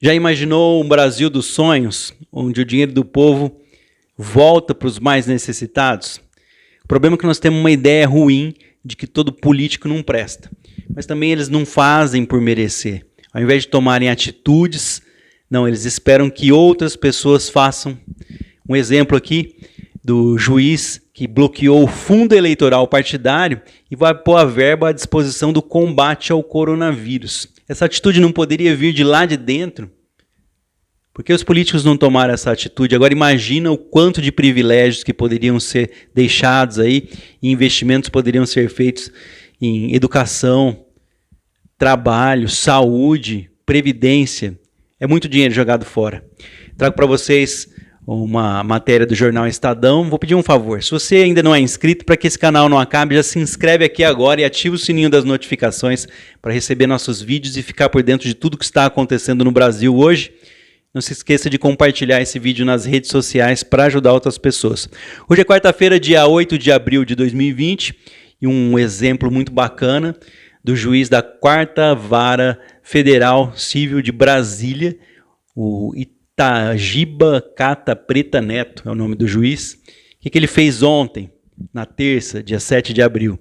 Já imaginou um Brasil dos sonhos, onde o dinheiro do povo volta para os mais necessitados? O problema é que nós temos uma ideia ruim de que todo político não presta. Mas também eles não fazem por merecer. Ao invés de tomarem atitudes, não, eles esperam que outras pessoas façam. Um exemplo aqui do juiz que bloqueou o fundo eleitoral partidário e vai pôr a verba à disposição do combate ao coronavírus. Essa atitude não poderia vir de lá de dentro? Por que os políticos não tomaram essa atitude? Agora imagina o quanto de privilégios que poderiam ser deixados aí e investimentos poderiam ser feitos em educação, trabalho, saúde, previdência. É muito dinheiro jogado fora. Trago para vocês uma matéria do jornal Estadão. Vou pedir um favor. Se você ainda não é inscrito, para que esse canal não acabe, já se inscreve aqui agora e ativa o sininho das notificações para receber nossos vídeos e ficar por dentro de tudo que está acontecendo no Brasil hoje. Não se esqueça de compartilhar esse vídeo nas redes sociais para ajudar outras pessoas. Hoje é quarta-feira, dia 8 de abril de 2020, e um exemplo muito bacana do juiz da 4ª Vara Federal Civil de Brasília, o Itagiba Cata Preta Neto, é o nome do juiz. O que ele fez ontem, na terça, dia 7 de abril?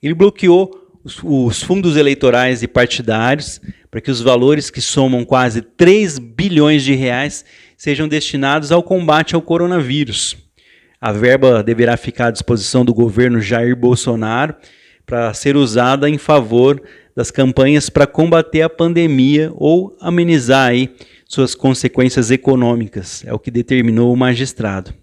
Ele bloqueou os fundos eleitorais e partidários para que os valores que somam quase 3 bilhões de reais sejam destinados ao combate ao coronavírus. A verba deverá ficar à disposição do governo Jair Bolsonaro para ser usada em favor das campanhas para combater a pandemia ou amenizar aí suas consequências econômicas, é o que determinou o magistrado.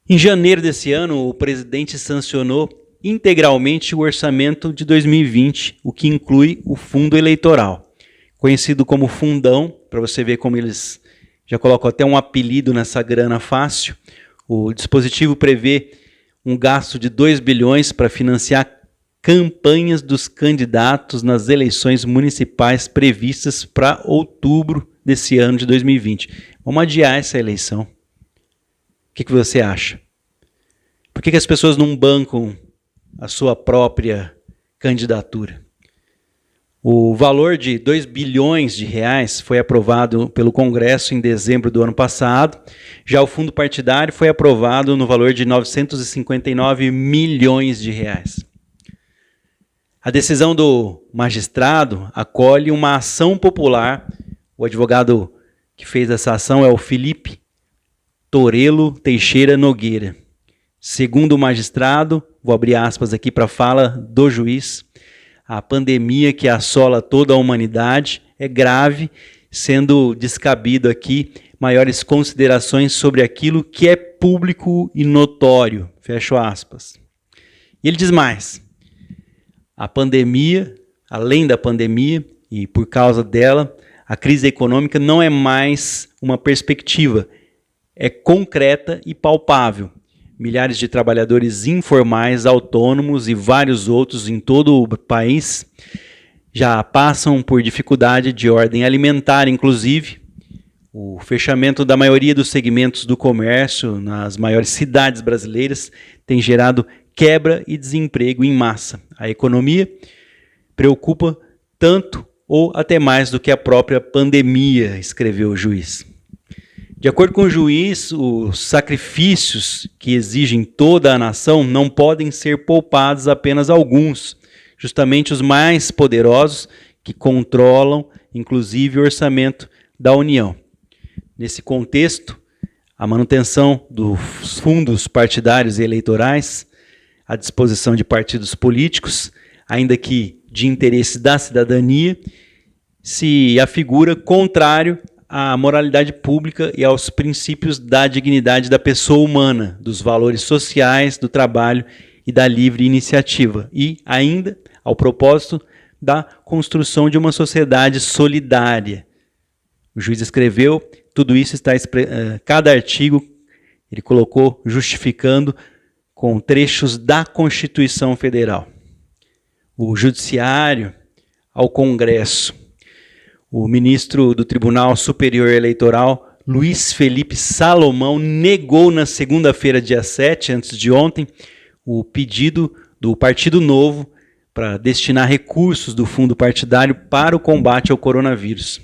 Em janeiro desse ano, o presidente sancionou integralmente o orçamento de 2020, o que inclui o fundo eleitoral, conhecido como fundão, para você ver como eles já colocam até um apelido nessa grana fácil. O dispositivo prevê um gasto de 2 bilhões para financiar campanhas dos candidatos nas eleições municipais previstas para outubro desse ano de 2020. Vamos adiar essa eleição. O que você acha? Por que as pessoas não bancam a sua própria candidatura? O valor de 2 bilhões de reais foi aprovado pelo Congresso em dezembro do ano passado. Já o fundo partidário foi aprovado no valor de 959 milhões de reais. A decisão do magistrado acolhe uma ação popular. O advogado que fez essa ação é o Felipe Torello Teixeira Nogueira. Segundo o magistrado, vou abrir aspas aqui para a fala do juiz, a pandemia que assola toda a humanidade é grave, sendo descabido aqui maiores considerações sobre aquilo que é público e notório. Fecho aspas. E ele diz mais: a pandemia, além da pandemia, e por causa dela, a crise econômica não é mais uma perspectiva, é concreta e palpável. Milhares de trabalhadores informais, autônomos e vários outros em todo o país já passam por dificuldade de ordem alimentar, inclusive. O fechamento da maioria dos segmentos do comércio nas maiores cidades brasileiras tem gerado quebra e desemprego em massa. A economia preocupa tanto ou até mais do que a própria pandemia, escreveu o juiz. De acordo com o juiz, os sacrifícios que exigem toda a nação não podem ser poupados apenas a alguns, justamente os mais poderosos que controlam, inclusive, o orçamento da União. Nesse contexto, a manutenção dos fundos partidários e eleitorais à disposição de partidos políticos, ainda que de interesse da cidadania, se afigura contrário à moralidade pública e aos princípios da dignidade da pessoa humana, dos valores sociais, do trabalho e da livre iniciativa, e ainda ao propósito da construção de uma sociedade solidária. O juiz escreveu, tudo isso está, cada artigo ele colocou justificando com trechos da Constituição Federal. O Judiciário ao Congresso. O ministro do Tribunal Superior Eleitoral, Luiz Felipe Salomão, negou na segunda-feira, dia 7, antes de ontem, o pedido do Partido Novo para destinar recursos do fundo partidário para o combate ao coronavírus.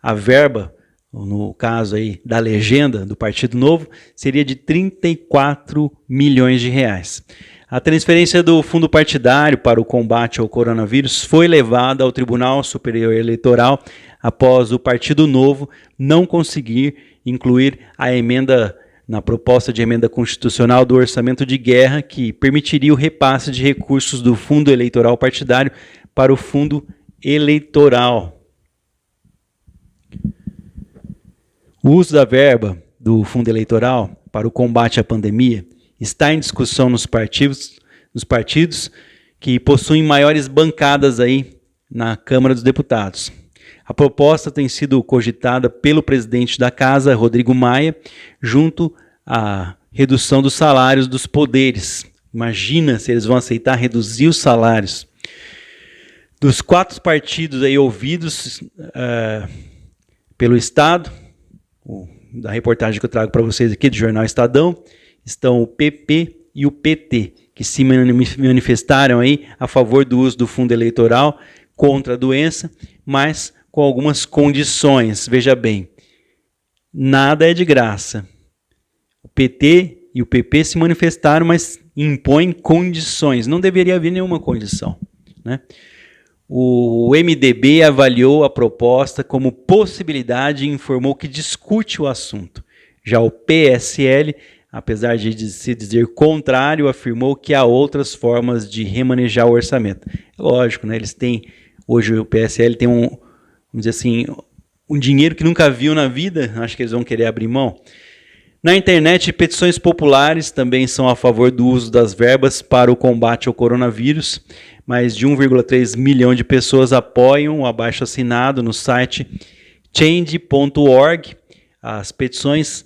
a verba, no caso aí da legenda do Partido Novo, seria de 34 milhões de reais. A transferência do fundo partidário para o combate ao coronavírus foi levada ao Tribunal Superior Eleitoral após o Partido Novo não conseguir incluir a emenda na proposta de emenda constitucional do orçamento de guerra que permitiria o repasse de recursos do fundo eleitoral partidário para o fundo eleitoral. O uso da verba do fundo eleitoral para o combate à pandemia está em discussão nos partidos que possuem maiores bancadas aí na Câmara dos Deputados. A proposta tem sido cogitada pelo presidente da Casa, Rodrigo Maia, junto à redução dos salários dos poderes. Imagina se eles vão aceitar reduzir os salários. Dos 4 partidos aí ouvidos pelo Estado, da reportagem que eu trago para vocês aqui do Jornal Estadão, estão o PP e o PT, que se manifestaram aí a favor do uso do fundo eleitoral contra a doença, mas com algumas condições. Veja bem, nada é de graça. O PT e o PP se manifestaram, mas impõem condições. Não deveria haver nenhuma condição, né? O MDB avaliou a proposta como possibilidade e informou que discute o assunto. Já o PSL, apesar de se dizer contrário, afirmou que há outras formas de remanejar o orçamento. É lógico, né? Eles têm, hoje o PSL tem vamos dizer assim, um dinheiro que nunca viu na vida, acho que eles vão querer abrir mão. Na internet, petições populares também são a favor do uso das verbas para o combate ao coronavírus. Mais de 1,3 milhão de pessoas apoiam o abaixo-assinado no site change.org. As petições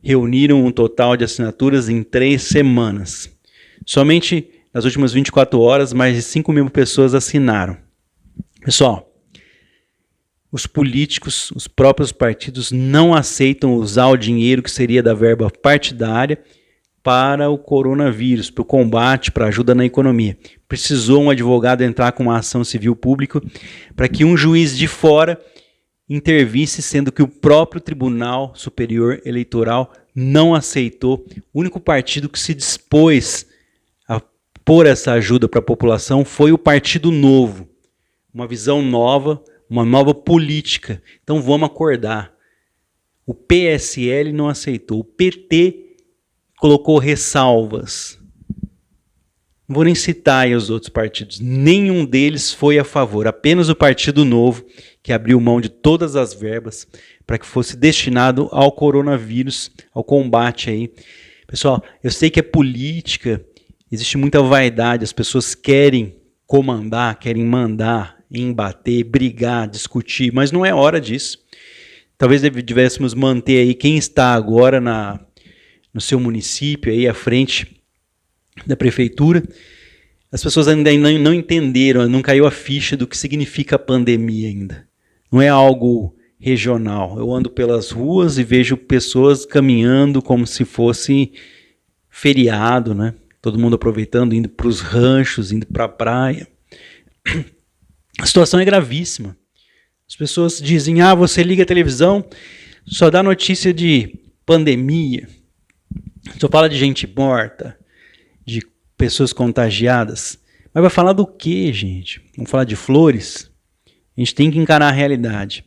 reuniram um total de assinaturas em 3 semanas. Somente nas últimas 24 horas, mais de 5 mil pessoas assinaram. Pessoal, os políticos, os próprios partidos não aceitam usar o dinheiro que seria da verba partidária para o coronavírus, para o combate, para a ajuda na economia. Precisou um advogado entrar com uma ação civil pública para que um juiz de fora intervisse, sendo que o próprio Tribunal Superior Eleitoral não aceitou. O único partido que se dispôs a pôr essa ajuda para a população foi o Partido Novo. Uma visão nova, uma nova política. Então vamos acordar. O PSL não aceitou. O PT colocou ressalvas. Não vou nem citar aí os outros partidos. Nenhum deles foi a favor. Apenas o Partido Novo, que abriu mão de todas as verbas para que fosse destinado ao coronavírus, ao combate aí. Pessoal, eu sei que é política, existe muita vaidade, as pessoas querem comandar, querem mandar, embater, brigar, discutir, mas não é hora disso. Talvez devêssemos manter aí quem está agora no seu município, aí à frente da prefeitura. As pessoas ainda não entenderam, não caiu a ficha do que significa a pandemia ainda. Não é algo regional. Eu ando pelas ruas e vejo pessoas caminhando como se fosse feriado, né? Todo mundo aproveitando, indo para os ranchos, indo para a praia. A situação é gravíssima. As pessoas dizem, você liga a televisão, só dá notícia de pandemia, só fala de gente morta, de pessoas contagiadas. Mas vai falar do quê, gente? Vamos falar de flores? A gente tem que encarar a realidade.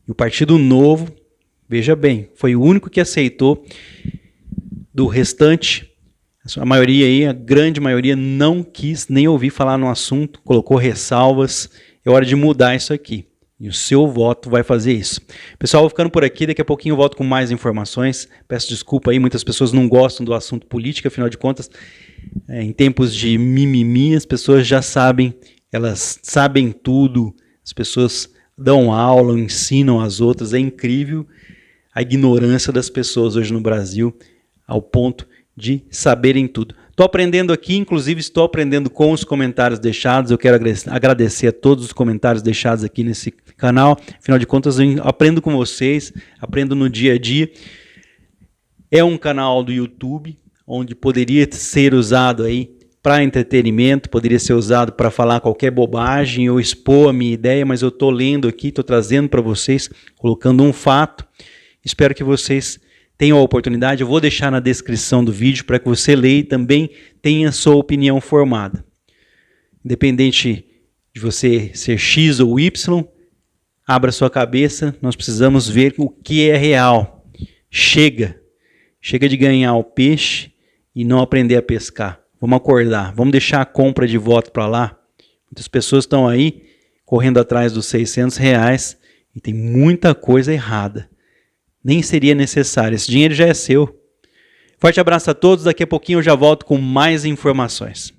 E o Partido Novo, veja bem, foi o único que aceitou. Do restante, a maioria aí, a grande maioria, não quis nem ouvir falar no assunto, colocou ressalvas. É hora de mudar isso aqui. E o seu voto vai fazer isso. Pessoal, vou ficando por aqui. Daqui a pouquinho eu volto com mais informações. Peço desculpa aí, muitas pessoas não gostam do assunto política. Afinal de contas, em tempos de mimimi, as pessoas já sabem. Elas sabem tudo. As pessoas dão aula, ensinam as outras. É incrível a ignorância das pessoas hoje no Brasil, ao ponto de saberem tudo. Estou aprendendo aqui, inclusive estou aprendendo com os comentários deixados. Eu quero agradecer a todos os comentários deixados aqui nesse canal. Afinal de contas, eu aprendo com vocês, aprendo no dia a dia. É um canal do YouTube, onde poderia ser usado aí para entretenimento, poderia ser usado para falar qualquer bobagem ou expor a minha ideia, mas eu estou lendo aqui, estou trazendo para vocês, colocando um fato. Espero que vocês tenham a oportunidade. Eu vou deixar na descrição do vídeo para que você leia e também tenha sua opinião formada. Independente de você ser X ou Y, abra sua cabeça, nós precisamos ver o que é real. Chega de ganhar o peixe e não aprender a pescar. Vamos acordar, vamos deixar a compra de voto para lá. Muitas pessoas estão aí correndo atrás dos R$600 e tem muita coisa errada. Nem seria necessário, esse dinheiro já é seu. Forte abraço a todos, daqui a pouquinho eu já volto com mais informações.